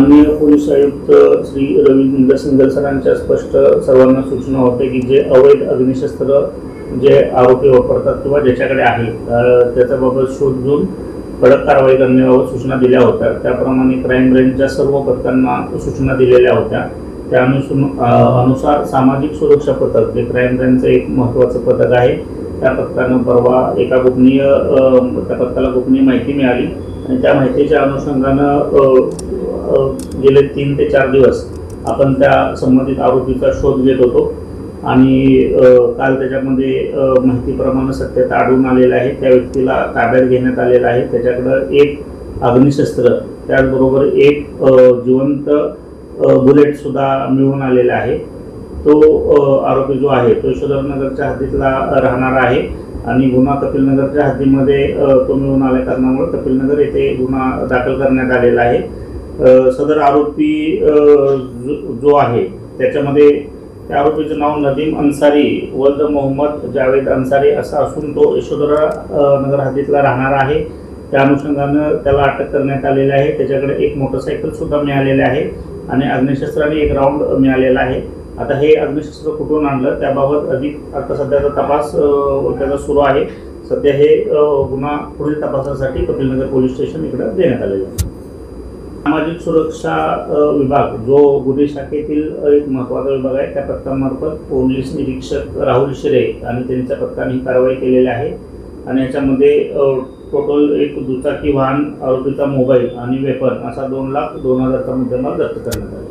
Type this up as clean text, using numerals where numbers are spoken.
माननीय पोलीस आयुक्त श्री रवींद्र सिंगल सरांच्या स्पष्ट सर्वांना सूचना होते की जे अवैध अग्निशस्त्र जे आरोपी वापरतात किंवा ज्याच्याकडे आहे त्याच्याबाबत शोध घेऊन कडक कारवाई करण्याबाबत सूचना दिल्या होत्या। त्याप्रमाणे क्राईम ब्रँचच्या सर्व पथकांना सूचना दिलेल्या होत्या। त्या अनुसार सामाजिक सुरक्षा पथक जे क्राईम ब्रँचचं एक महत्त्वाचं पथक आहे, त्या पथकानं परवा एका त्या पथकाला गोपनीय माहिती मिळाली आणि त्या माहितीच्या अनुषंगानं गेले 3 ते 4 दिवस आपण त्या संबंधित आरोपीचा शोध घेत होतो आणि काल त्याच्यामध्ये माहितीप्रमाणे सत्यता आढळून आलेलं आहे। त्या व्यक्तीला ताब्यात घेण्यात आलेलं आहे। त्याच्याकडं एक अग्निशस्त्र त्याचबरोबर एक जिवंत बुलेटसुद्धा मिळून आलेला आहे। तो आरोपी जो आहे तो यशोधरनगरच्या हद्दीतला राहणारा आहे आणि गुन्हा कपिलनगरच्या हद्दीमध्ये तो मिळून आल्या कारणामुळे कपिलनगर येथे गुन्हा दाखल करण्यात आलेला आहे। सदर आरोपी जो आहे त्याच्यामध्ये त्या आरोपीचं नाव नदीम अन्सारी वल्द मोहम्मद जावेद अन्सारी असं असून तो यशोधरनगर हद्दीतला राहणारा आहे। त्या अनुषंगानं त्याला अटक करण्यात आलेली आहे। त्याच्याकडे एक मोटरसायकलसुद्धा मिळालेली आहे आणि अग्निशस्त्राने एक राऊंड मिळालेला आहे। आता हे अग्निशस्त्र कुठून आणलं त्याबाबत अधिक आता सध्याचा तपास त्याचा सुरू आहे। सध्या हे गुन्हा पुढील तपासासाठी कपिलनगर पोलीस स्टेशन इकडे देण्यात आलेलं आहे। सामाजिक सुरक्षा विभाग जो गुन्हे शाखेतील एक महत्त्वाचा विभाग आहे, त्या पथकामार्फत पोलीस निरीक्षक राहुल शिरे आणि त्यांच्या पथकाने ही कारवाई केलेली आहे आणि याच्यामध्ये टोटल एक दुचाकी वाहन, आरोपीचा मोबाईल आणि वेपन असा 2,02,000चा मुद्देमाल जप्त करण्यात आला।